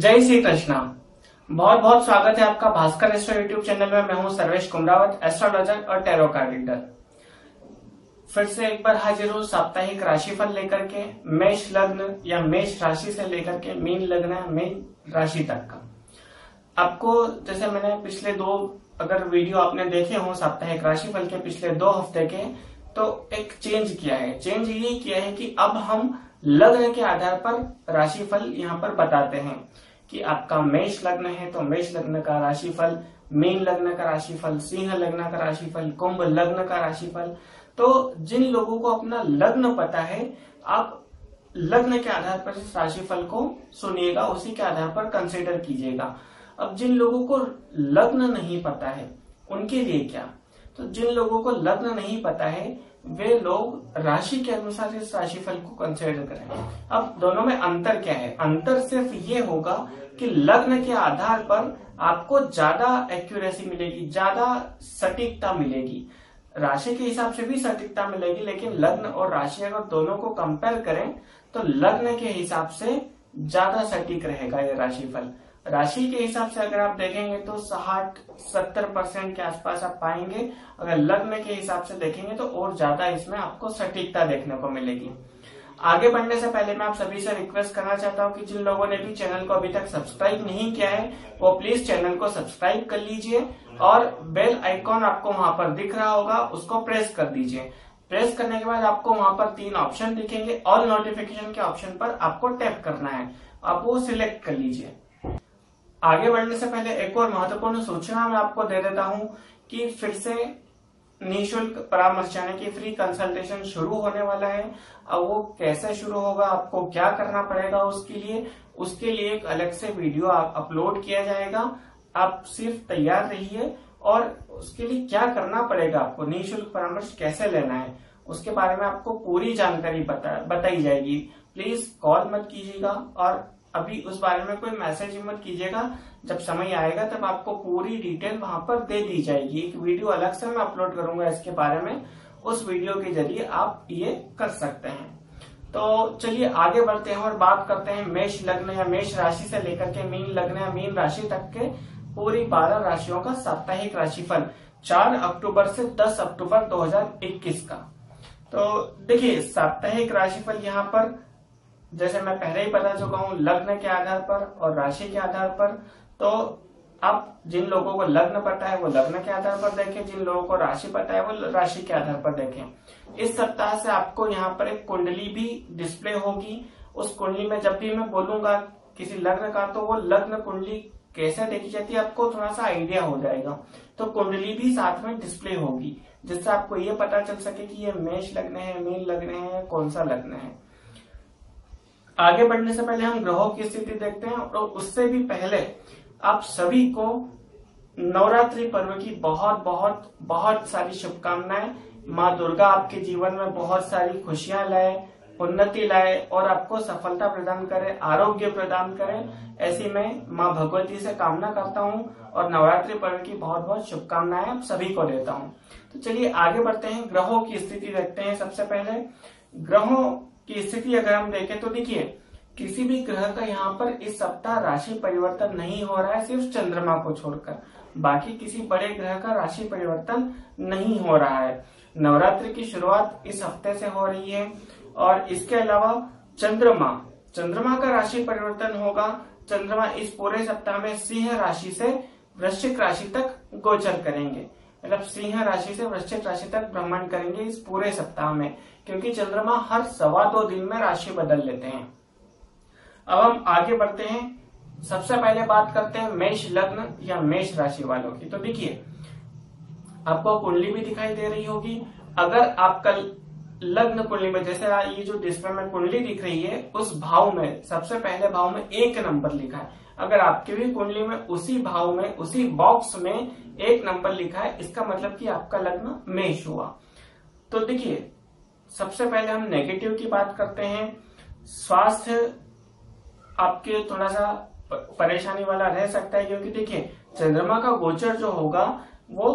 जय श्री कृष्णा। बहुत बहुत स्वागत है आपका भास्कर एस्ट्रो यूट्यूब चैनल में। मैं हूं सर्वेश कुमरावत, एस्ट्रोलॉजर और टैरो कार्ड रीडर। फिर से एक बार हाजिर हूं साप्ताहिक राशिफल लेकर के, मेष लग्न या मेष राशि से लेकर के मीन लग्न या मीन राशि तक का। आपको जैसे मैंने पिछले दो अगर वीडियो आपने देखे हो साप्ताहिक राशिफल के पिछले 2 हफ्ते के, तो एक चेंज किया है। चेंज ये किया है कि अब हम लग्न के आधार पर राशिफल यहाँ पर बताते हैं कि आपका मेष लग्न है तो मेष लग्न का राशिफल, मीन लग्न का राशिफल, सिंह लग्न का राशिफल, कुंभ लग्न का राशिफल। तो जिन लोगों को अपना लग्न पता है, आप लग्न के आधार पर इस राशिफल को सुनिएगा, उसी के आधार पर कंसिडर कीजिएगा। अब जिन लोगों को लग्न नहीं पता है उनके लिए क्या? तो जिन लोगों को लग्न नहीं पता है वे लोग राशि के अनुसार इस राशिफल को कंसिडर करें। अब दोनों में अंतर क्या है? अंतर सिर्फ ये होगा कि लग्न के आधार पर आपको ज्यादा एक्यूरेसी मिलेगी, ज्यादा सटीकता मिलेगी। राशि के हिसाब से भी सटीकता मिलेगी, लेकिन लग्न और राशि अगर दोनों को कंपेयर करें तो लग्न के हिसाब से ज्यादा सटीक रहेगा ये राशिफल। राशि के हिसाब से अगर आप देखेंगे तो 60-70% के आसपास आप पाएंगे। अगर लग्न के हिसाब से देखेंगे तो और ज्यादा इसमें आपको सटीकता देखने को मिलेगी। आगे बढ़ने से पहले मैं आप सभी से रिक्वेस्ट करना चाहता हूं कि जिन लोगों ने भी चैनल को अभी तक सब्सक्राइब नहीं किया है वो प्लीज चैनल को सब्सक्राइब कर लीजिए और बेल आइकॉन आपको वहां पर दिख रहा होगा, उसको प्रेस कर दीजिए। प्रेस करने के बाद आपको वहां पर 3 ऑप्शन दिखेंगे। ऑल नोटिफिकेशन के ऑप्शन पर आपको टैप करना है, आप वो सिलेक्ट कर लीजिए। आगे बढ़ने से पहले एक और महत्वपूर्ण सूचना मैं आपको दे देता हूं कि फिर से निःशुल्क परामर्श यानी कि फ्री कंसल्टेशन शुरू होने वाला है। अब वो कैसे शुरू होगा, आपको क्या करना पड़ेगा उसके लिए एक अलग से वीडियो अपलोड किया जाएगा। आप सिर्फ तैयार रहिए और उसके लिए क्या करना पड़ेगा, आपको निःशुल्क परामर्श कैसे लेना है उसके बारे में आपको पूरी जानकारी बताई जाएगी। प्लीज कॉल मत कीजिएगा और अभी उस बारे में कोई मैसेज मत कीजिएगा। जब समय आएगा तब आपको पूरी डिटेल वहां पर दे दी जाएगी। एक वीडियो अलग से मैं अपलोड करूंगा इसके बारे में, उस वीडियो के जरिए आप ये कर सकते हैं। तो चलिए आगे बढ़ते हैं और बात करते हैं मेष लग्न या मेष राशि से लेकर के मीन लग्न या मीन राशि तक के पूरी 12 राशियों का साप्ताहिक राशिफल 4 अक्टूबर से 10 अक्टूबर 2021 का। तो देखिए साप्ताहिक राशिफल यहाँ पर जैसे मैं पहले ही बता चुका हूँ, लग्न के आधार पर और राशि के आधार पर। तो आप जिन लोगों को लग्न पता है वो लग्न के आधार पर देखें, जिन लोगों को राशि पता है वो राशि के आधार पर देखें। इस सप्ताह से आपको यहाँ पर एक कुंडली भी डिस्प्ले होगी। उस कुंडली में जब भी मैं बोलूंगा किसी लग्न का तो वो लग्न कुंडली कैसे देखी जाती है आपको थोड़ा सा आइडिया हो जाएगा। तो कुंडली भी साथ में डिस्प्ले होगी जिससे आपको ये पता चल सके कि ये मेष लग्न है, मीन लग्न है, कौन सा लग्न है। आगे बढ़ने से पहले हम ग्रहों की स्थिति देखते हैं और उससे भी पहले आप सभी को नवरात्रि पर्व की बहुत बहुत बहुत सारी शुभकामनाएं। माँ दुर्गा आपके जीवन में बहुत सारी खुशियां लाए, उन्नति लाए और आपको सफलता प्रदान करे, आरोग्य प्रदान करे, ऐसी मैं माँ भगवती से कामना करता हूँ और नवरात्रि पर्व की बहुत बहुत शुभकामनाएं आप सभी को देता हूँ। तो चलिए आगे बढ़ते हैं, ग्रहों की स्थिति देखते हैं। सबसे पहले ग्रहों की स्थिति अगर हम देखें तो देखिए किसी भी ग्रह का यहाँ पर इस सप्ताह राशि परिवर्तन नहीं हो रहा है, सिर्फ चंद्रमा को छोड़कर। बाकी किसी बड़े ग्रह का राशि परिवर्तन नहीं हो रहा है। नवरात्रि की शुरुआत इस हफ्ते से हो रही है और इसके अलावा चंद्रमा का राशि परिवर्तन होगा। चंद्रमा इस पूरे सप्ताह में सिंह राशि से वृश्चिक राशि तक गोचर करेंगे, मतलब सिंह राशि से वृश्चिक राशि तक भ्रमण करेंगे इस पूरे सप्ताह में, क्योंकि चंद्रमा हर 2.25 दिन में राशि बदल लेते हैं। अब हम आगे बढ़ते हैं। सबसे पहले बात करते हैं मेष लग्न या मेष राशि वालों की। तो देखिए आपको कुंडली भी दिखाई दे रही होगी। अगर आपका लग्न कुंडली में जैसे ये जो डिस्प्ले में कुंडली दिख रही है उस भाव में सबसे पहले भाव में 1 नंबर लिखा है, अगर आपकी भी कुंडली में उसी भाव में उसी बॉक्स में 1 नंबर लिखा है, इसका मतलब कि आपका लग्न मेष हुआ। तो देखिए सबसे पहले हम नेगेटिव की बात करते हैं। स्वास्थ्य आपके थोड़ा सा परेशानी वाला रह सकता है, क्योंकि देखिए चंद्रमा का गोचर जो होगा वो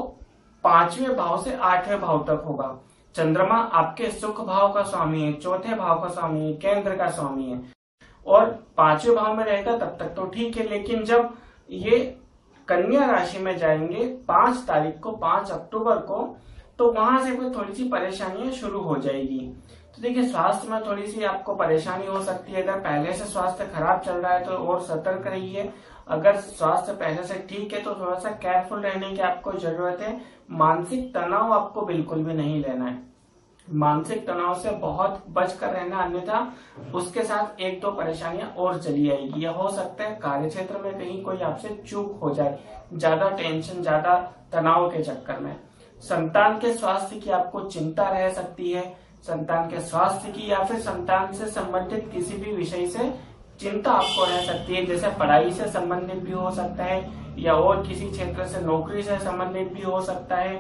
5वें भाव से 8वें भाव तक होगा। चंद्रमा आपके सुख भाव का स्वामी है, 4थे भाव का स्वामी है, केंद्र का स्वामी है। और 5वें भाव में रहेगा तब तक तो ठीक है, लेकिन जब ये कन्या राशि में जाएंगे 5 तारीख को, 5 अक्टूबर को, तो वहां से फिर थोड़ी सी परेशानियां शुरू हो जाएगी। तो देखिए स्वास्थ्य में थोड़ी सी आपको परेशानी हो सकती है। अगर पहले से स्वास्थ्य खराब चल रहा है तो और सतर्क रहिए। अगर स्वास्थ्य पहले से ठीक है तो थोड़ा सा केयरफुल रहने की आपको जरूरत है। मानसिक तनाव आपको बिल्कुल भी नहीं लेना है, मानसिक तनाव से बहुत बचकर रहना, अन्यथा उसके साथ 1-2 परेशानियां और चली आएगी। या हो सकता है कार्य क्षेत्र में कहीं कोई आपसे चूक हो जाए, ज्यादा टेंशन, ज्यादा तनाव के चक्कर में। संतान के स्वास्थ्य की आपको चिंता रह सकती है, संतान के स्वास्थ्य की या फिर संतान से संबंधित किसी भी विषय से चिंता आपको रह सकती है, जैसे पढ़ाई से संबंधित भी हो सकता है या और किसी क्षेत्र से, नौकरी से संबंधित भी हो सकता है।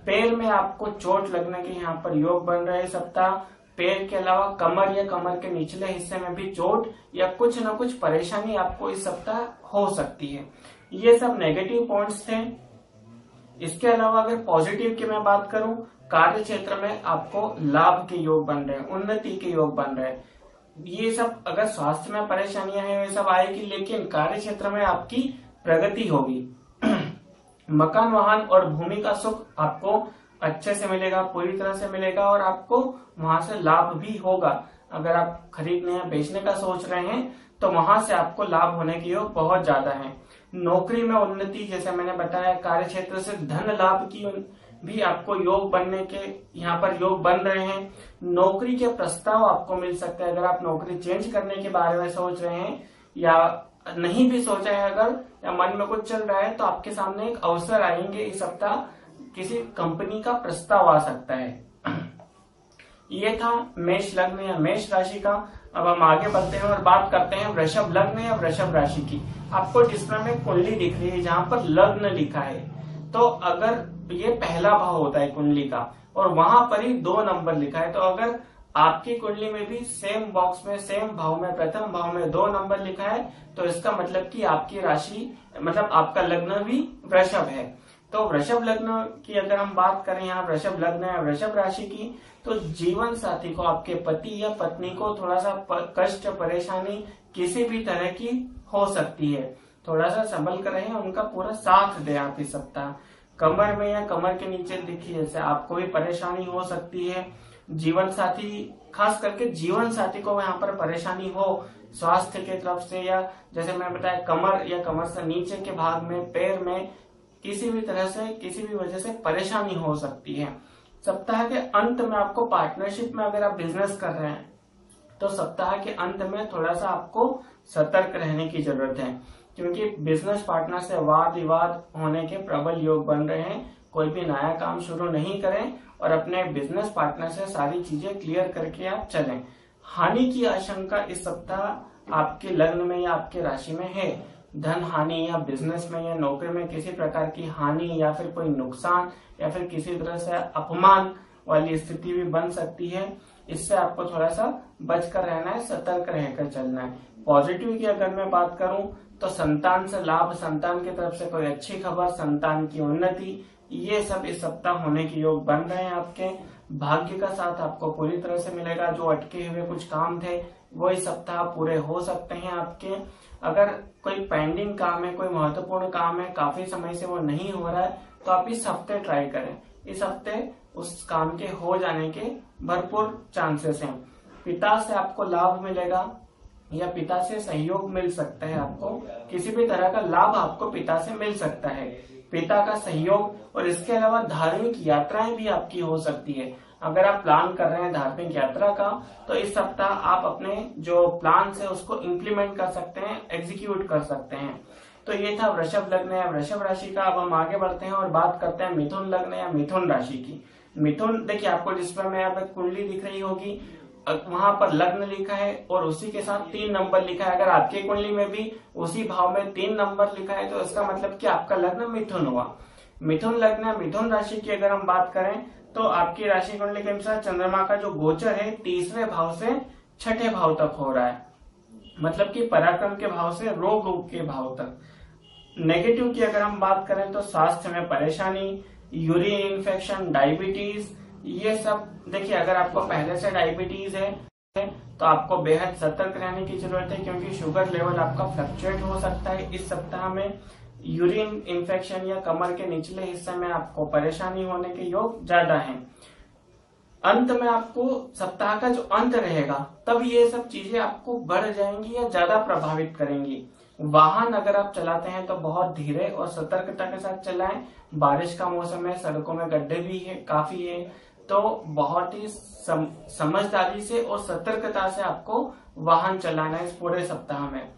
पैर में आपको चोट लगने के यहाँ पर योग बन रहे सप्ताह। पैर के अलावा कमर या कमर के निचले हिस्से में भी चोट या कुछ न कुछ परेशानी आपको इस सप्ताह हो सकती है। ये सब नेगेटिव पॉइंट्स थे। इसके अलावा अगर पॉजिटिव की मैं बात करूं, कार्य क्षेत्र में आपको लाभ के योग बन रहे हैं, उन्नति के योग बन रहे हैं। ये सब, अगर स्वास्थ्य में परेशानियां हैं ये सब आएगी, लेकिन कार्य क्षेत्र में आपकी प्रगति होगी। मकान, वाहन और भूमि का सुख आपको अच्छे से मिलेगा, पूरी तरह से मिलेगा, और आपको वहां से लाभ भी होगा। अगर आप खरीदने या बेचने का सोच रहे हैं तो वहां से आपको लाभ होने के योग बहुत ज्यादा है। नौकरी में उन्नति, जैसे मैंने बताया, कार्य क्षेत्र से धन लाभ की भी आपको योग बनने के यहाँ पर योग बन रहे हैं। नौकरी के प्रस्ताव आपको मिल सकते हैं। अगर आप नौकरी चेंज करने के बारे में सोच रहे हैं या नहीं भी सोचा है अगर, या मन में कुछ चल रहा है, तो आपके सामने एक अवसर आएंगे इस सप्ताह, किसी कंपनी का प्रस्ताव आ सकता है। ये था मेष लग्न या मेष राशि का। अब हम आगे बढ़ते हैं और बात करते हैं वृषभ लग्न या वृषभ राशि की। आपको डिस्प्ले में कुंडली दिख रही है जहां पर लग्न लिखा है, तो अगर ये पहला भाव होता है कुंडली का और वहां पर ही 2 नंबर लिखा है, तो अगर आपकी कुंडली में भी सेम बॉक्स में, सेम भाव में, प्रथम भाव में 2 नंबर लिखा है, तो इसका मतलब कि आपकी राशि, मतलब आपका लग्न भी वृषभ है। तो वृषभ लग्न की अगर हम बात करें, यहाँ वृषभ लग्न है वृषभ राशि की, तो जीवन साथी को, आपके पति या पत्नी को थोड़ा सा कष्ट, परेशानी किसी भी तरह की हो सकती है। थोड़ा सा संभल कर रहें, उनका पूरा साथ दें आप इस सप्ताह। कमर में या कमर के नीचे देखिए, जैसे आपको भी परेशानी हो सकती है। जीवन साथी, खास करके जीवन साथी को यहाँ पर परेशानी हो स्वास्थ्य के तरफ से, या जैसे मैंने बताया कमर या कमर से नीचे के भाग में, पैर में किसी भी तरह से, किसी भी वजह से परेशानी हो सकती है। सप्ताह के अंत में आपको पार्टनरशिप में अगर आप बिजनेस कर रहे हैं तो सप्ताह के अंत में थोड़ा सा आपको सतर्क रहने की जरूरत है, क्योंकि बिजनेस पार्टनर से वाद विवाद होने के प्रबल योग बन रहे हैं। कोई भी नया काम शुरू नहीं करें और अपने बिजनेस पार्टनर से सारी चीजें क्लियर करके आप चलें। हानि की आशंका इस सप्ताह आपके लग्न में या आपके राशि में है। धन हानि या बिजनेस में या नौकरी में किसी प्रकार की हानि या फिर कोई नुकसान या फिर किसी तरह से अपमान वाली स्थिति भी बन सकती है। इससे आपको थोड़ा सा बचकर रहना है, सतर्क रहकर चलना है। पॉजिटिव की अगर मैं बात करूं तो संतान से लाभ, संतान की तरफ से कोई अच्छी खबर, संतान की उन्नति, ये सब इस सप्ताह होने के योग बन रहे हैं आपके। भाग्य का साथ आपको पूरी तरह से मिलेगा। जो अटके हुए कुछ काम थे वो इस सप्ताह पूरे हो सकते हैं आपके। अगर कोई पेंडिंग काम है, कोई महत्वपूर्ण काम है, काफी समय से वो नहीं हो रहा है, तो आप इस हफ्ते ट्राई करें। इस हफ्ते उस काम के हो जाने के भरपूर चांसेस हैं। पिता से आपको लाभ मिलेगा या पिता से सहयोग मिल सकता है। आपको किसी भी तरह का लाभ आपको पिता से मिल सकता है, पिता का सहयोग। और इसके अलावा धार्मिक यात्राएं भी आपकी हो सकती है। अगर आप प्लान कर रहे हैं धार्मिक यात्रा का, तो इस सप्ताह आप अपने जो प्लान है उसको इम्प्लीमेंट कर सकते हैं, एग्जीक्यूट कर सकते हैं। तो ये था वृषभ लग्न या वृषभ राशि का। अब हम आगे बढ़ते हैं और बात करते हैं मिथुन लग्न या मिथुन राशि की। मिथुन, देखिए आपको डिस्प्ले में यहाँ पर कुंडली दिख रही होगी, वहां पर लग्न लिखा है और उसी के साथ 3 नंबर लिखा है। अगर आपकी कुंडली में भी उसी भाव में 3 नंबर लिखा है तो इसका मतलब कि आपका लग्न मिथुन हुआ। मिथुन लग्न, मिथुन राशि की अगर हम बात करें तो आपकी राशि कुंडली के अनुसार चंद्रमा का जो गोचर है 3रे भाव से 6ठे भाव तक हो रहा है, मतलब कि पराक्रम के भाव से रोग के भाव तक। नेगेटिव की अगर हम बात करें तो स्वास्थ्य में परेशानी, यूरिन इन्फेक्शन, डायबिटीज, ये सब। देखिए अगर आपको पहले से डायबिटीज है है तो आपको बेहद सतर्क रहने की जरूरत है, क्योंकि शुगर लेवल आपका फ्लक्चुएट हो सकता है। इस सप्ताह में यूरिन इन्फेक्शन या कमर के निचले हिस्से में आपको परेशानी होने के योग ज्यादा हैं। अंत में आपको सप्ताह का जो अंत रहेगा तब ये सब चीजें आपको बढ़ जाएंगी या ज्यादा प्रभावित करेंगी। वाहन अगर आप चलाते हैं तो बहुत धीरे और सतर्कता के साथ चलाएं। बारिश का मौसम है, सड़कों में गड्ढे भी है, काफी है, तो बहुत ही समझदारी से और सतर्कता से आपको वाहन चलाना है इस पूरे सप्ताह में।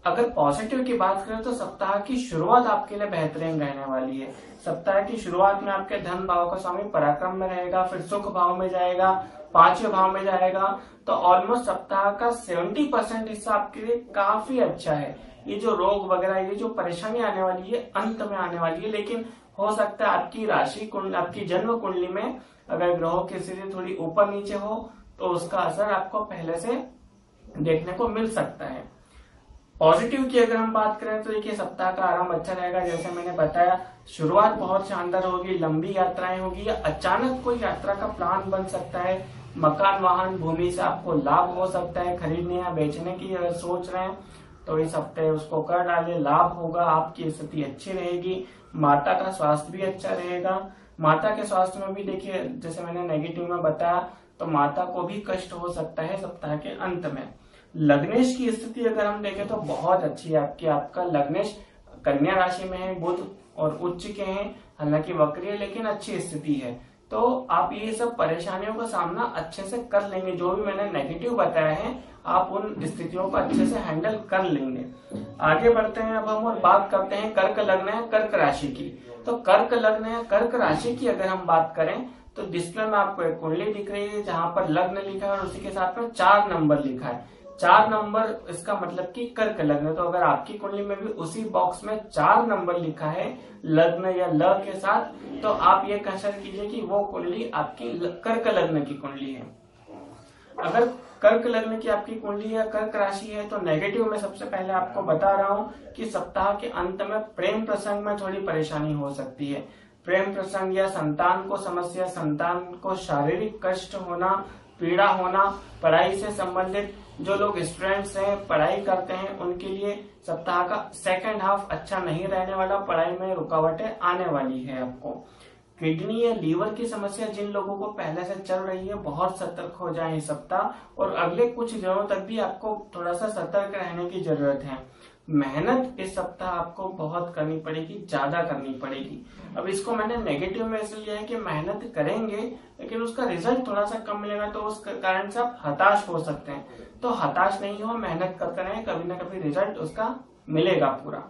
अगर पॉजिटिव की बात करें तो सप्ताह की शुरुआत आपके लिए बेहतरीन रहने वाली है। सप्ताह की शुरुआत में आपके धन भाव का स्वामी पराक्रम में रहेगा, फिर सुख भाव में जाएगा, 5वें भाव में जाएगा, तो ऑलमोस्ट सप्ताह का 70% हिस्सा आपके लिए काफी अच्छा है। ये जो रोग वगैरह, ये जो परेशानी आने वाली है अंत में आने वाली है, लेकिन हो सकता है आपकी राशि आपकी जन्म कुंडली में अगर ग्रहों की स्थिति थोड़ी ऊपर नीचे हो तो उसका असर आपको पहले से देखने को मिल सकता है। पॉजिटिव की अगर हम बात करें तो देखिए सप्ताह का आरंभ अच्छा रहेगा। जैसे मैंने बताया, शुरुआत बहुत शानदार होगी, लंबी यात्राएं होगी या अचानक कोई यात्रा का प्लान बन सकता है। मकान वाहन भूमि से आपको लाभ हो सकता है। खरीदने या बेचने की अगर सोच रहे हैं तो इस हफ्ते उसको कर डाले, लाभ होगा, आपकी स्थिति अच्छी रहेगी। माता का स्वास्थ्य भी अच्छा रहेगा। माता के स्वास्थ्य में भी देखिए, जैसे मैंने नेगेटिव में बताया, तो माता को भी कष्ट हो सकता है सप्ताह के अंत में। लग्नेश की स्थिति अगर हम देखें तो बहुत अच्छी है आपकी। आपका लग्नेश कन्या राशि में है, बुध और उच्च के हैं, हालांकि वक्री है लेकिन अच्छी स्थिति है। तो आप ये सब परेशानियों का सामना अच्छे से कर लेंगे। जो भी मैंने नेगेटिव बताया है आप उन स्थितियों को अच्छे से हैंडल कर लेंगे। आगे बढ़ते हैं अब हम और बात करते हैं कर्क लग्न या कर्क राशि की। तो कर्क लग्न या कर्क राशि की अगर हम बात करें तो डिस्प्ले में आपको एक कुंडली दिख रही है जहां पर लग्न लिखा है और उसी के साथ में 4 नंबर लिखा है। 4 नंबर इसका मतलब कि कर्क लग्न। तो अगर आपकी कुंडली में भी उसी बॉक्स में 4 नंबर लिखा है लग्न या ल के साथ, तो आप ये कंसिडर कीजिए कि वो कुंडली आपकी कर्क लग्न की कुंडली है। अगर कर्क लग्न की आपकी कुंडली या कर्क राशि है तो नेगेटिव में सबसे पहले आपको बता रहा हूं कि सप्ताह के अंत में प्रेम प्रसंग में थोड़ी परेशानी हो सकती है। प्रेम प्रसंग या संतान को समस्या, संतान को शारीरिक कष्ट होना, पीड़ा होना, पढ़ाई से संबंधित जो लोग स्टूडेंट्स हैं, पढ़ाई करते हैं, उनके लिए सप्ताह का सेकंड हाफ अच्छा नहीं रहने वाला। पढ़ाई में रुकावटें आने वाली है आपको। किडनी या लीवर की समस्या जिन लोगों को पहले से चल रही है बहुत सतर्क हो जाएं इस सप्ताह, और अगले कुछ दिनों तक भी आपको थोड़ा सा सतर्क रहने की जरूरत है। मेहनत इस सप्ताह आपको बहुत करनी पड़ेगी, ज्यादा करनी पड़ेगी। अब इसको मैंने नेगेटिव में इसलिए है कि मेहनत करेंगे लेकिन उसका रिजल्ट थोड़ा सा कम मिलेगा, तो उस कारण से आप हताश हो सकते हैं। तो हताश नहीं हो, मेहनत करते रहे, कभी ना कभी रिजल्ट उसका मिलेगा पूरा।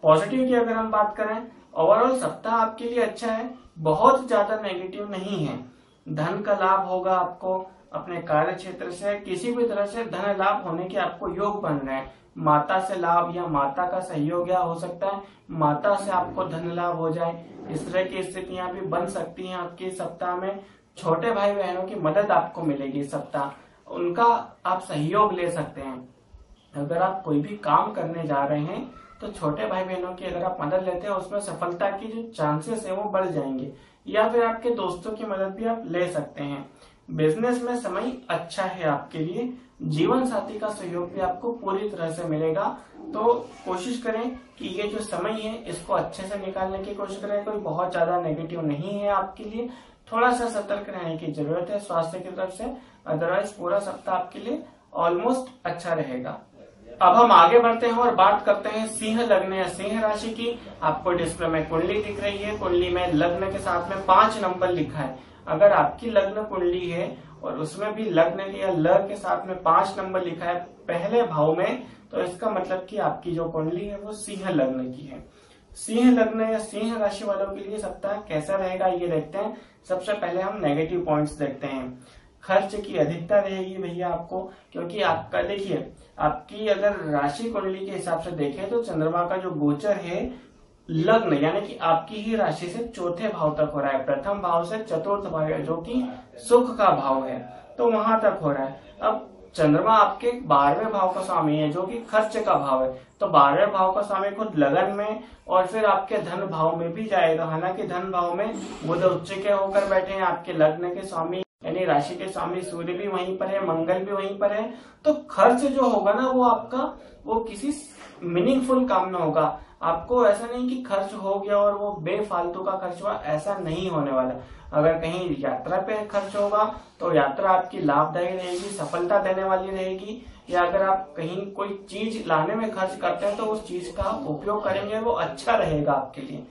पॉजिटिव की अगर हम बात करें, ओवरऑल सप्ताह आपके लिए अच्छा है, बहुत ज्यादा नेगेटिव नहीं है। धन का लाभ होगा आपको अपने कार्य क्षेत्र से, किसी भी तरह से धन लाभ होने के आपको योग बन रहे हैं। माता से लाभ या माता का सहयोग या हो सकता है माता से आपको धन लाभ हो जाए, इस तरह की स्थितियां भी बन सकती हैं आपके सप्ताह में। छोटे भाई बहनों की मदद आपको मिलेगी सप्ताह, उनका आप सहयोग ले सकते हैं। अगर आप कोई भी काम करने जा रहे हैं तो छोटे भाई बहनों की अगर आप मदद लेते हैं उसमें सफलता की जो चांसेस है वो बढ़ जाएंगे, या फिर आपके दोस्तों की मदद भी आप ले सकते हैं। बिजनेस में समय अच्छा है आपके लिए, जीवन साथी का सहयोग भी आपको पूरी तरह से मिलेगा। तो कोशिश करें कि ये जो समय है इसको अच्छे से निकालने की कोशिश करें। कोई बहुत ज्यादा नेगेटिव नहीं है आपके लिए, थोड़ा सा सतर्क रहने की जरूरत है स्वास्थ्य की तरफ से, अदरवाइज पूरा सप्ताह आपके लिए ऑलमोस्ट अच्छा रहेगा। अब हम आगे बढ़ते हैं और बात करते हैं सिंह लग्न या सिंह राशि की। आपको डिस्प्ले में कुंडली दिख रही है, कुंडली में लग्न के साथ में 5 नंबर लिखा है। अगर आपकी लग्न कुंडली है और उसमें भी लग्न या ल के साथ में 5 नंबर लिखा है पहले भाव में, तो इसका मतलब कि आपकी जो कुंडली है वो सिंह लग्न की है। सिंह लग्न या सिंह राशि वालों के लिए सप्ताह कैसा रहेगा ये देखते हैं। सबसे पहले हम नेगेटिव पॉइंट्स देखते हैं। खर्च की अधिकता रहेगी भैया आपको, क्योंकि आपका देखिए आपकी अगर राशि कुंडली के हिसाब से देखें तो चंद्रमा का जो गोचर है लग्न यानी कि आपकी ही राशि से 4थे भाव तक हो रहा है। प्रथम भाव से 4th भाव है जो कि सुख का भाव है, तो वहां तक हो रहा है। अब चंद्रमा आपके 12वें भाव का स्वामी है जो कि खर्च का भाव है, तो 12वें भाव का स्वामी खुद लगन में और फिर आपके धन भाव में भी जाएगा। हालांकि धन भाव में बुध उच्च के होकर बैठे हैं, आपके लग्न के स्वामी यानी राशि के स्वामी सूर्य भी वहीं पर है, मंगल भी वहीं पर है। तो खर्च जो होगा ना वो आपका वो किसी मीनिंगफुल काम में होगा। आपको ऐसा नहीं कि खर्च हो गया और वो बेफालतू का खर्च हुआ, ऐसा नहीं होने वाला। अगर कहीं यात्रा पे खर्च होगा तो यात्रा आपकी लाभदायी रहेगी, सफलता देने वाली रहेगी। या अगर आप कहीं कोई चीज लाने में खर्च करते हैं तो उस चीज का उपयोग करेंगे, वो अच्छा रहेगा आपके लिए।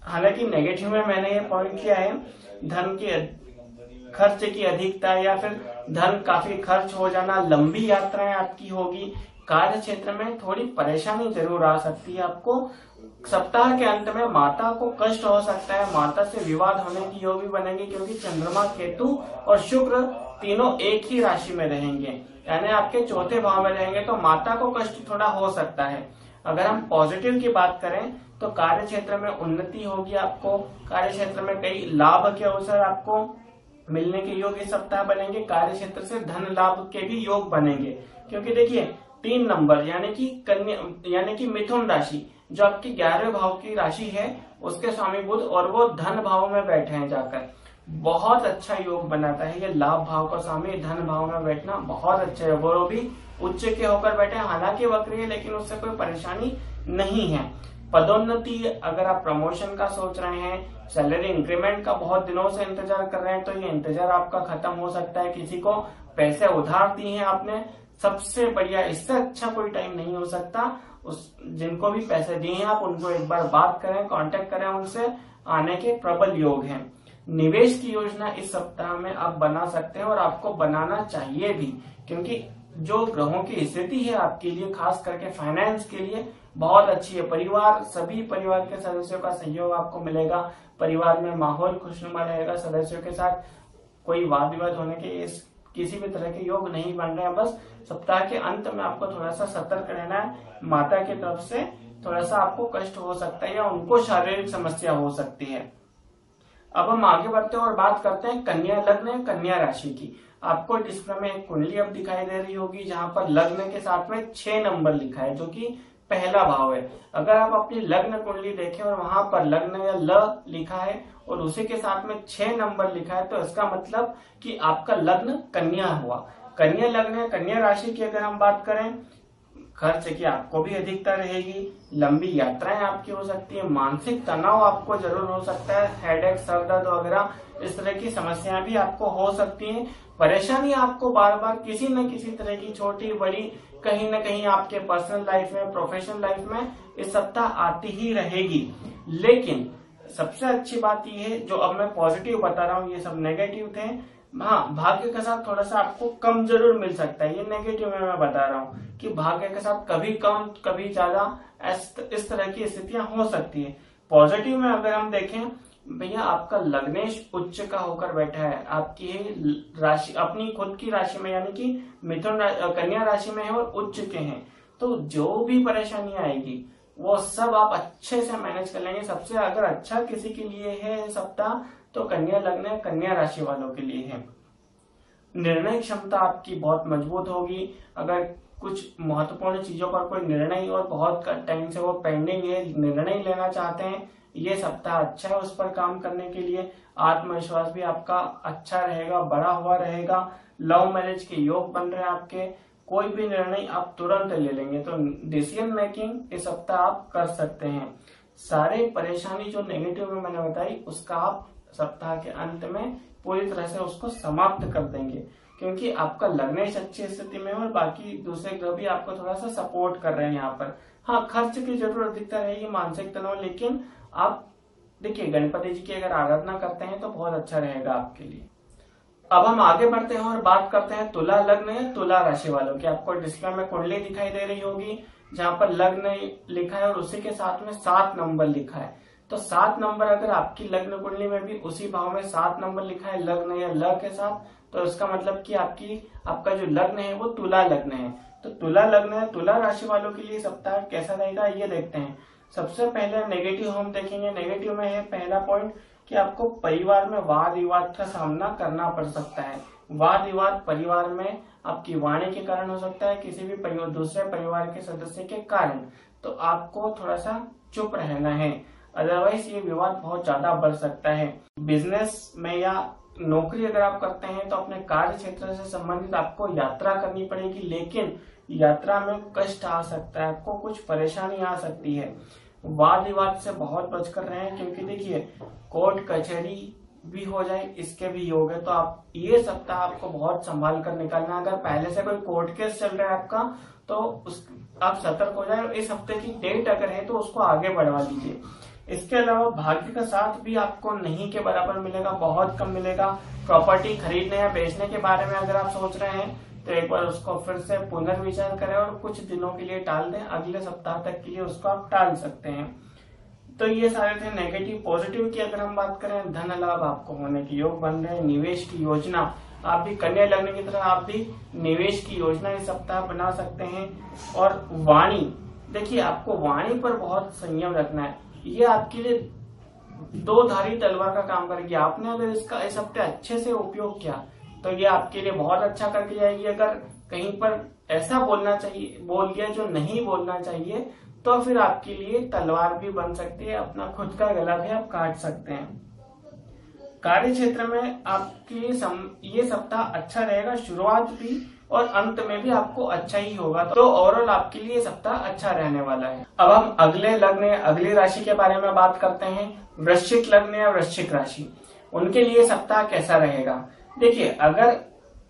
हालांकि नेगेटिव में मैंने ये पॉइंट किया है, धन की खर्च की अधिकता या फिर धन काफी खर्च हो जाना, लंबी यात्राएं आपकी होगी, कार्य क्षेत्र में थोड़ी परेशानी जरूर आ सकती है आपको। सप्ताह के अंत में माता को कष्ट हो सकता है, माता से विवाद होने की योग भी बनेंगे, क्योंकि चंद्रमा, केतु और शुक्र तीनों एक ही राशि में रहेंगे, यानी आपके चौथे भाव में रहेंगे, तो माता को कष्ट थोड़ा हो सकता है। अगर हम पॉजिटिव की बात करें तो कार्य क्षेत्र में उन्नति होगी आपको, कार्य क्षेत्र में कई लाभ के अवसर आपको मिलने के योग इस सप्ताह बनेंगे, कार्य क्षेत्र से धन लाभ के भी योग बनेंगे। क्योंकि देखिए 3 नंबर यानी कि कन्या यानी कि मिथुन राशि जो आपकी 11वें भाव की राशि है, उसके स्वामी बुध, और वो धन भाव में बैठे हैं जाकर, बहुत अच्छा योग बनाता है। ये लाभ भाव का स्वामी धन भाव में बैठना बहुत अच्छा है, वो भी उच्च के होकर बैठे, हालांकि वक्र है लेकिन उससे कोई परेशानी नहीं है। पदोन्नति, अगर आप प्रमोशन का सोच रहे हैं, सैलरी इंक्रीमेंट का बहुत दिनों से इंतजार कर रहे हैं, तो ये इंतजार आपका खत्म हो सकता है। किसी को पैसे उधार दिए हैं आपने, सबसे बढ़िया, इससे अच्छा कोई टाइम नहीं हो सकता। जिनको भी पैसे दिए हैं आप उनको एक बार बात करें, कांटेक्ट करें, उनसे आने के प्रबल योग हैं। निवेश की योजना इस सप्ताह में आप बना सकते हैं और आपको बनाना चाहिए भी, क्योंकि जो ग्रहों की स्थिति है आपके लिए, खास करके फाइनेंस के लिए बहुत अच्छी है। परिवार, सभी परिवार के सदस्यों का सहयोग आपको मिलेगा, परिवार में माहौल खुशनुमा रहेगा, सदस्यों के साथ कोई वाद विवाद होने के किसी भी तरह के योग नहीं बन रहे हैं। बस सप्ताह के अंत में आपको थोड़ा सा सतर्क रहना है, माता की तरफ से थोड़ा सा आपको कष्ट हो सकता है या उनको शारीरिक समस्या हो सकती है। अब हम आगे बढ़ते हैं और बात करते हैं कन्या लग्न, कन्या राशि की। आपको डिस्प्ले में एक कुंडली अब दिखाई दे रही होगी जहां पर लग्न के साथ में 6 नंबर लिखा है, जो कि पहला भाव है। अगर आप अपनी लग्न कुंडली देखें और वहां पर लग्न या ल लिखा है और उसी के साथ में 6 नंबर लिखा है, तो इसका मतलब कि आपका लग्न कन्या हुआ। कन्या लग्न, कन्या राशि की अगर हम बात करें, खर्च की आपको भी अधिकता रहेगी, लंबी यात्राएं आपकी हो सकती है, मानसिक तनाव आपको जरूर हो सकता है, हेडेक, सर दर्द वगैरह इस तरह की समस्याएं भी आपको हो सकती हैं। परेशानी आपको बार बार किसी न किसी तरह की छोटी बड़ी कहीं न कहीं आपके पर्सनल लाइफ में, प्रोफेशनल लाइफ में इस सप्ताह आती ही रहेगी। लेकिन सबसे अच्छी बात यह है, जो अब मैं पॉजिटिव बता रहा हूँ, ये सब नेगेटिव थे। हाँ, भाग्य के साथ थोड़ा सा आपको कम जरूर मिल सकता है, ये नेगेटिव में मैं बता रहा हूँ कि भाग्य के साथ कभी कम कभी ज्यादा इस तरह की स्थितियां हो सकती है। पॉजिटिव में अगर हम देखें, भैया आपका लग्नेश उच्च का होकर बैठा है, आपकी राशि अपनी खुद की राशि में यानी कि कन्या राशि में है और उच्च के हैं, तो जो भी परेशानी आएगी वो सब आप अच्छे से मैनेज कर लेंगे। सबसे अगर अच्छा किसी के लिए है सप्ताह तो कन्या लग्न, कन्या राशि वालों के लिए है। निर्णय क्षमता आपकी बहुत मजबूत होगी। अगर कुछ महत्वपूर्ण चीजों पर कोई निर्णय और बहुत टाइम से वो पेंडिंग है, निर्णय लेना चाहते हैं, ये सप्ताह अच्छा है उस पर काम करने के लिए। आत्मविश्वास भी आपका अच्छा रहेगा, बढ़ा हुआ रहेगा। लव मैरिज के योग बन रहे हैं आपके, कोई भी निर्णय आप तुरंत ले लेंगे, तो डिसीजन मेकिंग इस सप्ताह आप कर सकते हैं। सारे परेशानी जो नेगेटिव में मैंने बताई उसका आप सप्ताह के अंत में पूरी तरह से उसको समाप्त कर देंगे, क्योंकि आपका लग्नेश अच्छी स्थिति में है और बाकी दूसरे ग्रह भी आपको थोड़ा सा सपोर्ट कर रहे हैं यहाँ पर। हाँ, खर्च की जरूर अधिकता रहेगी, मानसिक तनाव, लेकिन आप देखिए गणपति जी की अगर आराधना करते हैं तो बहुत अच्छा रहेगा आपके लिए। अब हम आगे बढ़ते हैं और बात करते हैं तुला लग्न या तुला राशि वालों की। आपको डिस्प्ले में कुंडली दिखाई दे रही होगी जहां पर लग्न लिखा है और उसी के साथ में 7 नंबर लिखा है। तो 7 नंबर अगर आपकी लग्न कुंडली में भी उसी भाव में 7 नंबर लिखा है लग्न या ल के साथ, तो इसका मतलब कि आपका जो लग्न है वो तुला लग्न है। तो तुला लग्न है, तुला राशि वालों के लिए सप्ताह कैसा रहेगा ये देखते हैं। सबसे पहले नेगेटिव हम देखेंगे। नेगेटिव में है पहला पॉइंट कि आपको परिवार में वाद विवाद का सामना करना पड़ सकता है। वाद विवाद परिवार में आपकी वाणी के कारण हो सकता है, किसी भी दूसरे परिवार के सदस्य के कारण, तो आपको थोड़ा सा चुप रहना है, अदरवाइज ये विवाद बहुत ज्यादा बढ़ सकता है। बिजनेस में या नौकरी अगर आप करते हैं तो अपने कार्य क्षेत्र से संबंधित आपको यात्रा करनी पड़ेगी, लेकिन यात्रा में कष्ट आ सकता है, आपको कुछ परेशानी आ सकती है। वाद विवाद से बहुत बचकर रहें, क्योंकि देखिए कोर्ट कचहरी भी हो जाए इसके भी योग है। तो आप ये सप्ताह आपको बहुत संभाल कर निकालना। अगर पहले से कोई कोर्ट केस चल रहा है आपका तो आप सतर्क हो जाए। इस हफ्ते की डेट अगर है तो उसको आगे बढ़वा लीजिए। इसके अलावा भाग्य का साथ भी आपको नहीं के बराबर मिलेगा, बहुत कम मिलेगा। प्रॉपर्टी खरीदने या बेचने के बारे में अगर आप सोच रहे हैं तो एक बार उसको फिर से पुनर्विचार करें और कुछ दिनों के लिए टाल दें। अगले सप्ताह तक के लिए उसको आप टाल सकते हैं। तो ये सारे थे नेगेटिव। पॉजिटिव की अगर हम बात करें, धन लाभ आपको होने के योग बन रहे हैं। निवेश की योजना आप भी कन्या लग्न की तरह आप भी निवेश की योजना इस सप्ताह बना सकते हैं। और वाणी, देखिए आपको वाणी पर बहुत संयम रखना है। ये आपके लिए दो धारी तलवार का काम करेगी। आपने अगर इसका इस हफ्ते अच्छे से उपयोग किया तो ये आपके लिए बहुत अच्छा करके जाएगी। अगर कहीं पर ऐसा बोल दिया जो नहीं बोलना चाहिए तो फिर आपके लिए तलवार भी बन सकती है, अपना खुद का गला भी आप काट सकते हैं। कार्य क्षेत्र में आपके लिए ये सप्ताह अच्छा रहेगा, शुरुआत भी और अंत में भी आपको अच्छा ही होगा। तो ओवरऑल आपके लिए सप्ताह अच्छा रहने वाला है। अब हम अगले लग्न अगली राशि के बारे में बात करते हैं। वृश्चिक लग्न या वृश्चिक राशि, उनके लिए सप्ताह कैसा रहेगा। देखिए अगर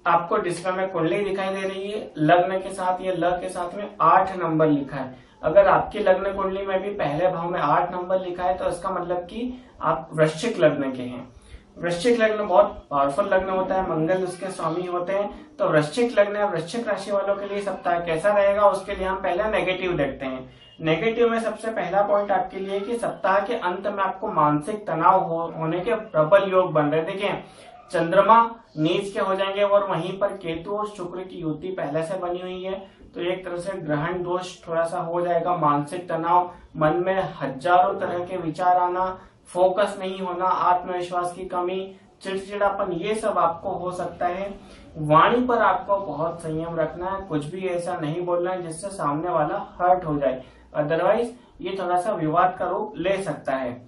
आपको डिस्प्ले में कुंडली दिखाई दे रही है, लग्न के साथ या ल के साथ में 8 नंबर लिखा है, अगर आपकी लग्न कुंडली में भी पहले भाव में 8 नंबर लिखा है तो इसका मतलब कि आप वृश्चिक लग्न के हैं। वृश्चिक लग्न बहुत पावरफुल लग्न होता है, मंगल उसके स्वामी होते हैं। तो वृश्चिक लग्न या वृश्चिक राशि वालों के लिए सप्ताह कैसा रहेगा उसके लिए हम पहले नेगेटिव देखते हैं। नेगेटिव में सबसे पहला पॉइंट आपके लिए कि सप्ताह के अंत में आपको मानसिक तनाव होने के प्रबल योग बन रहे। देखिए चंद्रमा नीच के हो जाएंगे और वहीं पर केतु और शुक्र की युति पहले से बनी हुई है, तो एक तरह से ग्रहण दोष थोड़ा सा हो जाएगा। मानसिक तनाव, मन में हजारों तरह के विचार आना, फोकस नहीं होना, आत्मविश्वास की कमी, चिड़चिड़ापन, ये सब आपको हो सकता है। वाणी पर आपको बहुत संयम रखना है, कुछ भी ऐसा नहीं बोलना है जिससे सामने वाला हर्ट हो जाए, अदरवाइज ये थोड़ा सा विवाद का रूप ले सकता है।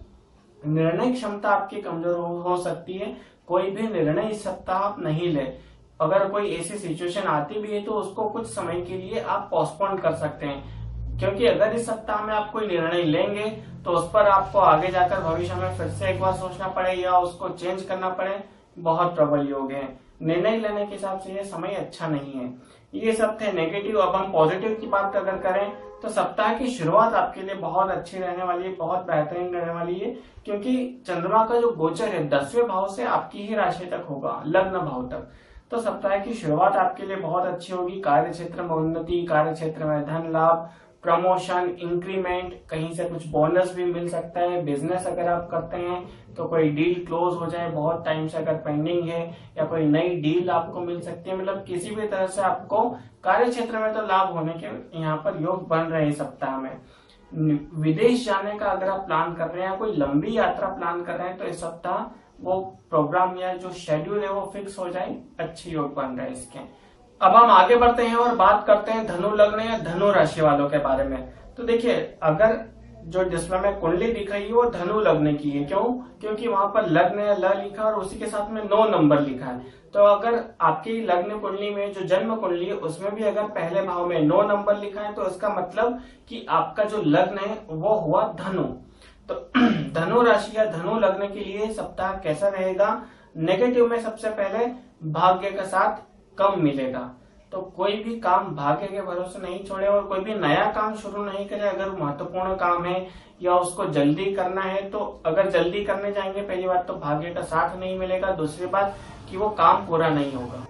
निर्णय क्षमता आपकी कमजोर हो सकती है, कोई भी निर्णय इस सप्ताह आप नहीं ले। अगर कोई ऐसी सिचुएशन आती भी है तो उसको कुछ समय के लिए आप पोस्टपोन कर सकते हैं, क्योंकि अगर इस सप्ताह में आप कोई निर्णय लेंगे तो उस पर आपको आगे जाकर भविष्य में फिर से एक बार सोचना पड़े या उसको चेंज करना पड़े, बहुत प्रबल योग है। निर्णय लेने के हिसाब से ये समय अच्छा नहीं है। ये सब थे नेगेटिव। अब हम पॉजिटिव की बात अगर करें तो सप्ताह की शुरुआत आपके लिए बहुत अच्छी रहने वाली है, बहुत बेहतरीन रहने वाली है, क्योंकि चंद्रमा का जो गोचर है 10वें भाव से आपकी ही राशि तक होगा, लग्न भाव तक। तो सप्ताह की शुरुआत आपके लिए बहुत अच्छी होगी। कार्य क्षेत्र में उन्नति, कार्य क्षेत्र में धन लाभ, प्रमोशन, इंक्रीमेंट, कहीं से कुछ बोनस भी मिल सकता है। बिजनेस अगर आप करते हैं तो कोई डील क्लोज हो जाए, बहुत टाइम से अगर पेंडिंग है, या कोई नई डील आपको मिल सकती है। मतलब किसी भी तरह से आपको कार्य क्षेत्र में तो लाभ होने के यहाँ पर योग बन रहे हैं सप्ताह में। विदेश जाने का अगर आप प्लान कर रहे हैं, कोई लंबी यात्रा प्लान कर रहे हैं, तो इस सप्ताह वो प्रोग्राम या जो शेड्यूल है वो फिक्स हो जाए, अच्छे योग बन रहे हैं इसके। अब हम आगे बढ़ते हैं और बात करते हैं धनु लग्न या धनु राशि वालों के बारे में। तो देखिए अगर जो डिस्प्ले में कुंडली दिख रही है वो धनु लग्न की है। क्यों? क्योंकि वहां पर लग्न या ल लिखा और उसी के साथ में 9 नंबर लिखा है। तो अगर आपकी लग्न कुंडली में जो जन्म कुंडली है उसमें भी अगर पहले भाव में 9 नंबर लिखा है तो इसका मतलब कि आपका जो लग्न है वो हुआ धनु। तो धनु राशि या धनु लग्न के लिए सप्ताह कैसा रहेगा? नेगेटिव में सबसे पहले भाग्य का साथ कम मिलेगा, तो कोई भी काम भाग्य के भरोसे नहीं छोड़े और कोई भी नया काम शुरू नहीं करे। अगर महत्वपूर्ण काम है या उसको जल्दी करना है तो अगर जल्दी करने जाएंगे, पहली बात तो भाग्य का साथ नहीं मिलेगा, दूसरी बात कि वो काम पूरा नहीं होगा।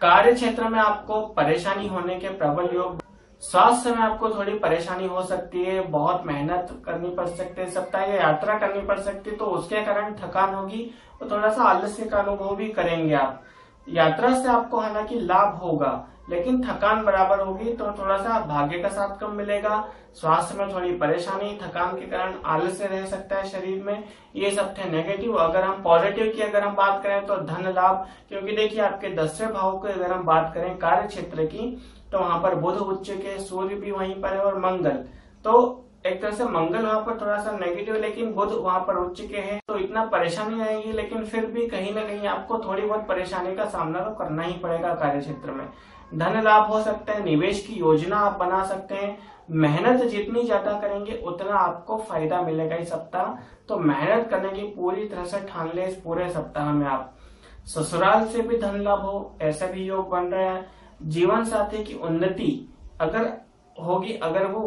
कार्य क्षेत्र में आपको परेशानी होने के प्रबल योग। स्वास्थ्य में आपको थोड़ी परेशानी हो सकती है, बहुत मेहनत करनी पड़ सकती है, सप्ताह या यात्रा करनी पड़ सकती है, तो उसके कारण थकान होगी और थोड़ा सा आलस्य का अनुभव भी करेंगे आप। यात्रा से आपको हालांकि लाभ होगा लेकिन थकान बराबर होगी, तो थोड़ा सा भाग्य का साथ कम मिलेगा। स्वास्थ्य में थोड़ी परेशानी, थकान के कारण आलस्य रह सकता है शरीर में। ये सब थे नेगेटिव। अगर हम पॉजिटिव की अगर हम बात करें तो धन लाभ, क्योंकि देखिए आपके 10वें भाव की अगर हम बात करें कार्य क्षेत्र की तो वहां पर बुध उच्च के, सूर्य भी वहीं पर है और मंगल, तो एक तरह से मंगल वहां पर थोड़ा सा नेगेटिव, लेकिन बुध वहां पर उच्च के हैं, तो इतना परेशानी आएगी, लेकिन फिर भी कहीं ना कहीं आपको थोड़ी बहुत परेशानी का सामना तो करना ही पड़ेगा कार्य क्षेत्र में। धन लाभ हो सकता है, निवेश की योजना आप बना सकते हैं, मेहनत जितनी ज्यादा करेंगे उतना आपको फायदा मिलेगा इस सप्ताह। तो मेहनत करने की पूरी तरह से ठान ले इस पूरे सप्ताह में आप। ससुराल से भी धन लाभ हो ऐसा भी योग बन रहा है। जीवन साथी की उन्नति अगर होगी, अगर वो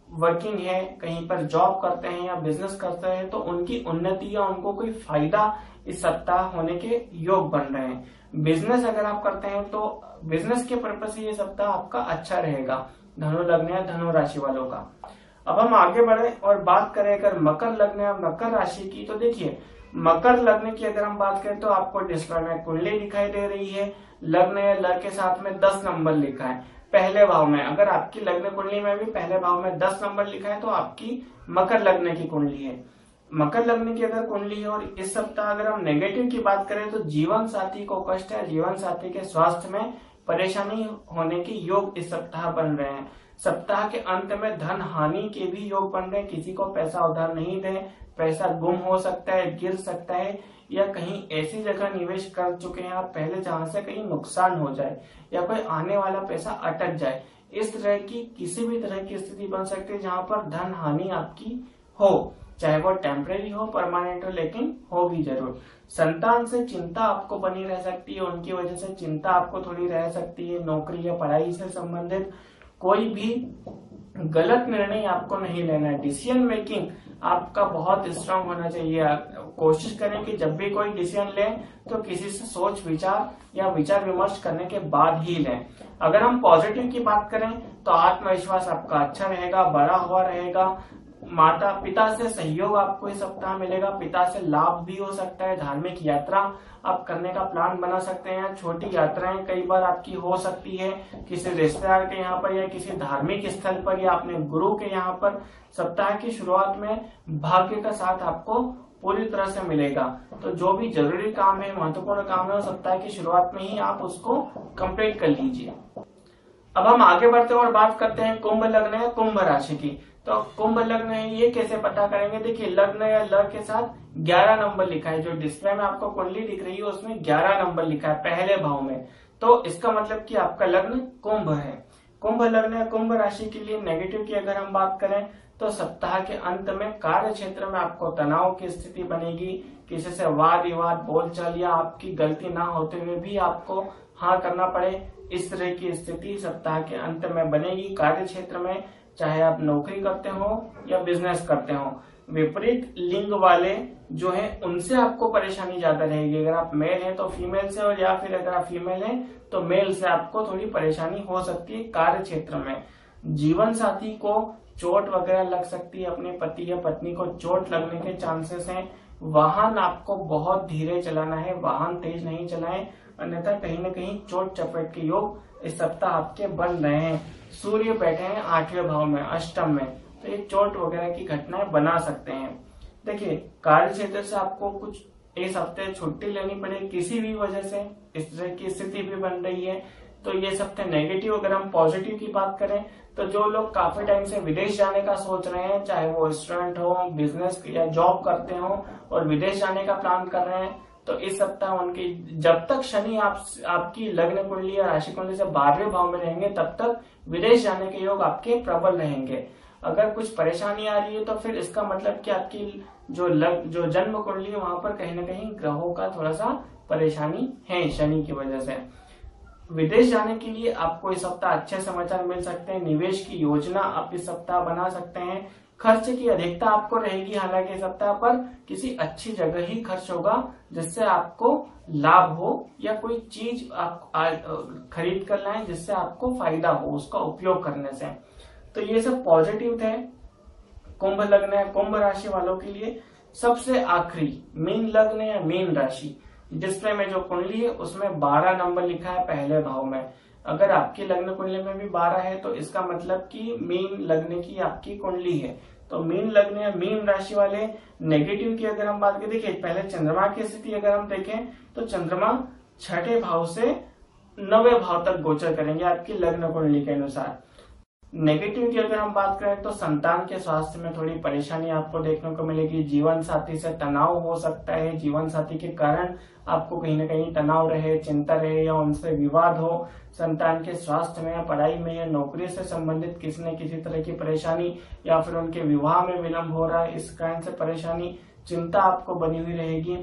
वर्किंग है, कहीं पर जॉब करते हैं या बिजनेस करते हैं, तो उनकी उन्नति या उनको कोई फायदा इस सप्ताह होने के योग बन रहे हैं। बिजनेस अगर आप करते हैं तो बिजनेस के पर्पज से ये सप्ताह आपका अच्छा रहेगा धनु लग्न या धनु राशि वालों का। अब हम आगे बढ़े और बात करें अगर मकर लग्न या मकर राशि की, तो देखिए मकर लग्न की अगर हम बात करें तो आपको डिस्प्ले में कुंडली दिखाई दे रही है। लग्न या लग्न के साथ में 10 नंबर लिखा है पहले भाव में। अगर आपकी लग्न कुंडली में भी पहले भाव में 10 नंबर लिखा है तो आपकी मकर लग्न की कुंडली है। मकर लग्न की अगर कुंडली है और इस सप्ताह अगर हम नेगेटिव की बात करें तो जीवन साथी को कष्ट है, जीवन साथी के स्वास्थ्य में परेशानी होने के योग इस सप्ताह बन रहे हैं। सप्ताह के अंत में धन हानि के भी योग बन रहे हैं। किसी को पैसा उधार नहीं दें, पैसा गुम हो सकता है, गिर सकता है, या कहीं ऐसी जगह निवेश कर चुके हैं आप पहले जहां से कहीं नुकसान हो जाए या कोई आने वाला पैसा अटक जाए। इस तरह की किसी भी तरह की स्थिति बन सकती है जहां पर धन हानि आपकी हो, चाहे वो टेम्परेरी हो परमानेंट हो, लेकिन होगी जरूर। संतान से चिंता आपको बनी रह सकती है, उनकी वजह से चिंता आपको थोड़ी रह सकती है। नौकरी या पढ़ाई से संबंधित कोई भी गलत निर्णय आपको नहीं लेना है। डिसीजन मेकिंग आपका बहुत स्ट्रांग होना चाहिए। कोशिश करें कि जब भी कोई डिसीजन लें तो किसी से सोच विचार या विचार विमर्श करने के बाद ही लें। अगर हम पॉजिटिव की बात करें तो आत्मविश्वास आपका अच्छा रहेगा, बढ़ा हुआ रहेगा। माता पिता से सहयोग आपको इस सप्ताह मिलेगा, पिता से लाभ भी हो सकता है। धार्मिक यात्रा आप करने का प्लान बना सकते हैं। छोटी यात्राएं कई बार आपकी हो सकती है किसी रिश्तेदार के यहाँ पर या किसी धार्मिक स्थल पर या अपने गुरु के यहाँ पर। सप्ताह की शुरुआत में भाग्य का साथ आपको पूरी तरह से मिलेगा। तो जो भी जरूरी काम है, महत्वपूर्ण काम है, वो सप्ताह की शुरुआत में ही आप उसको कंप्लीट कर लीजिए। अब हम आगे बढ़ते हैं और बात करते हैं कुंभ लग्न या कुंभ राशि की। तो कुंभ लग्न है, ये कैसे पता करेंगे? देखिए लग्न या लग्न के साथ 11 नंबर लिखा है। जो डिस्प्ले में आपको कुंडली दिख रही है उसमें 11 नंबर लिखा है पहले भाव में, तो इसका मतलब कि आपका लग्न कुंभ है। कुंभ लग्न या कुंभ राशि के लिए नेगेटिव की अगर हम बात करें तो सप्ताह के अंत में कार्य क्षेत्र में आपको तनाव की स्थिति बनेगी। किसी से वाद विवाद, बोलचाल या आपकी गलती ना होते हुए भी आपको हाँ करना पड़े, इस तरह की स्थिति सप्ताह के अंत में बनेगी कार्य क्षेत्र में, चाहे आप नौकरी करते हो या बिजनेस करते हो। विपरीत लिंग वाले जो है उनसे आपको परेशानी ज्यादा रहेगी। अगर आप मेल हैं तो फीमेल से, और या फिर अगर आप फीमेल हैं तो मेल से आपको थोड़ी परेशानी हो सकती है कार्य क्षेत्र में। जीवन साथी को चोट वगैरह लग सकती है, अपने पति या पत्नी को चोट लगने के चांसेस हैं। वाहन आपको बहुत धीरे चलाना है, वाहन तेज नहीं चलाएं, अन्यथा कहीं न कहीं चोट चपेट के योग इस सप्ताह आपके बन रहे हैं। सूर्य बैठे हैं 8वें भाव में, अष्टम में, तो ये चोट वगैरह की घटनाएं बना सकते हैं। देखिए कार्य क्षेत्र से आपको कुछ इस हफ्ते छुट्टी लेनी पड़ेगी किसी भी वजह से, इस तरह की स्थिति भी बन रही है। तो ये सप्ताह नेगेटिव। अगर हम पॉजिटिव की बात करें तो जो लोग काफी टाइम से विदेश जाने का सोच रहे हैं, चाहे वो स्टूडेंट हो, बिजनेस या जॉब करते हो और विदेश जाने का प्लान कर रहे हैं, तो इस सप्ताह उनकी जब तक शनि आपकी लग्न कुंडली या राशि कुंडली से 12वें भाव में रहेंगे तब तक विदेश जाने के योग आपके प्रबल रहेंगे। अगर कुछ परेशानी आ रही है तो फिर इसका मतलब कि आपकी जो जन्म कुंडली है वहां पर कहीं ना कहीं ग्रहों का थोड़ा सा परेशानी है शनि की वजह से। विदेश जाने के लिए आपको इस सप्ताह अच्छे समाचार मिल सकते हैं। निवेश की योजना आप इस सप्ताह बना सकते हैं। खर्च की अधिकता आपको रहेगी, हालांकि इस सप्ताह पर किसी अच्छी जगह ही खर्च होगा जिससे आपको लाभ हो, या कोई चीज आप खरीद कर लाएं जिससे आपको फायदा हो उसका उपयोग करने से। तो ये सब पॉजिटिव थे कुंभ लग्न या कुंभ राशि वालों के लिए। सबसे आखिरी मीन लग्न या मीन राशि, डिस्प्ले में जो कुंडली है उसमें 12 नंबर लिखा है पहले भाव में। अगर आपकी लग्न कुंडली में भी 12 है तो इसका मतलब कि मीन लग्न की आपकी कुंडली है। तो मीन लग्न या मीन राशि वाले नेगेटिव की अगर हम बात करें, देखिए पहले चंद्रमा की स्थिति अगर हम देखें तो चंद्रमा 6ठे भाव से 9वें भाव तक गोचर करेंगे आपकी लग्न कुंडली के अनुसार। नेगेटिव की अगर हम बात करें तो संतान के स्वास्थ्य में थोड़ी परेशानी आपको देखने को मिलेगी। जीवन साथी से तनाव हो सकता है, जीवन साथी के कारण आपको कहीं ना कहीं तनाव रहे, चिंता रहे या उनसे विवाद हो। संतान के स्वास्थ्य में या पढ़ाई में या नौकरी से संबंधित किसी न किसी तरह की परेशानी या फिर उनके विवाह में विलंब हो रहा है, इस कारण से परेशानी, चिंता आपको बनी हुई रहेगी।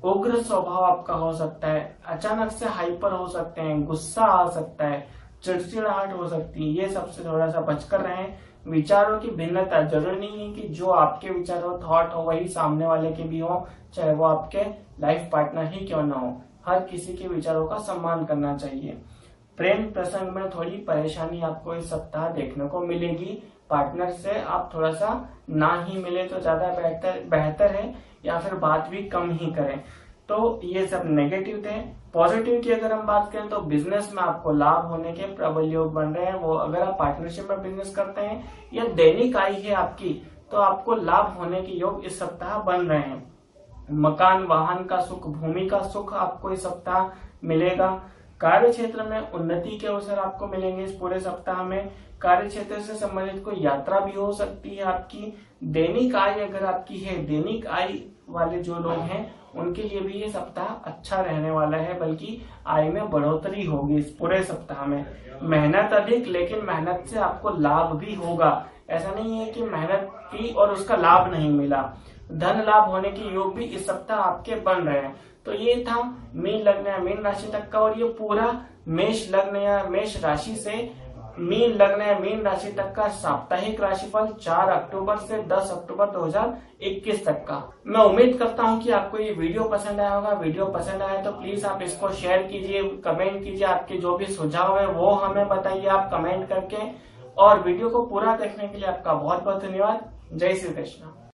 उग्र स्वभाव आपका हो सकता है, अचानक से हाइपर हो सकते हैं, गुस्सा आ सकता है, चिड़चिड़ाहट हो सकती है, ये सबसे थोड़ा सा बचकर रहें। विचारों की भिन्नता, जरूरी नहीं है कि जो आपके विचार हो, थॉट हो, वही सामने वाले के भी हो, चाहे वो आपके लाइफ पार्टनर ही क्यों ना हो। हर किसी के विचारों का सम्मान करना चाहिए। प्रेम प्रसंग में थोड़ी परेशानी आपको इस सप्ताह देखने को मिलेगी। पार्टनर से आप थोड़ा सा ना ही मिले तो ज्यादा बेहतर है, या फिर बात भी कम ही करें। तो ये सब नेगेटिव थे। पॉजिटिव की अगर हम बात करें तो बिजनेस में आपको लाभ होने के प्रबल योग बन रहे हैं। वो अगर आप पार्टनरशिप में बिजनेस करते हैं या दैनिक आय है आपकी, तो आपको लाभ होने के योग इस सप्ताह बन रहे हैं। मकान, वाहन का सुख, भूमि का सुख आपको इस सप्ताह मिलेगा। कार्य क्षेत्र में उन्नति के अवसर आपको मिलेंगे इस पूरे सप्ताह में। कार्य क्षेत्र से संबंधित कोई यात्रा भी हो सकती है आपकी। दैनिक आय अगर आपकी है, दैनिक आय वाले जो लोग हैं उनके लिए भी ये सप्ताह अच्छा रहने वाला है, बल्कि आय में बढ़ोतरी होगी इस पूरे सप्ताह में। मेहनत अधिक, लेकिन मेहनत से आपको लाभ भी होगा। ऐसा नहीं है कि मेहनत की और उसका लाभ नहीं मिला। धन लाभ होने के योग भी इस सप्ताह आपके बन रहे हैं। तो ये था मीन लग्न या मीन राशि तक का, और ये पूरा मेष लग्न या मेष राशि से मीन लग्न या मीन राशि तक का साप्ताहिक राशिफल 4 अक्टूबर से 10 अक्टूबर 2021 तक का। मैं उम्मीद करता हूं कि आपको ये वीडियो पसंद आया होगा। वीडियो पसंद आया तो प्लीज आप इसको शेयर कीजिए, कमेंट कीजिए, आपके जो भी सुझाव है वो हमें बताइए आप कमेंट करके। और वीडियो को पूरा देखने के लिए आपका बहुत बहुत धन्यवाद। जय श्री कृष्ण।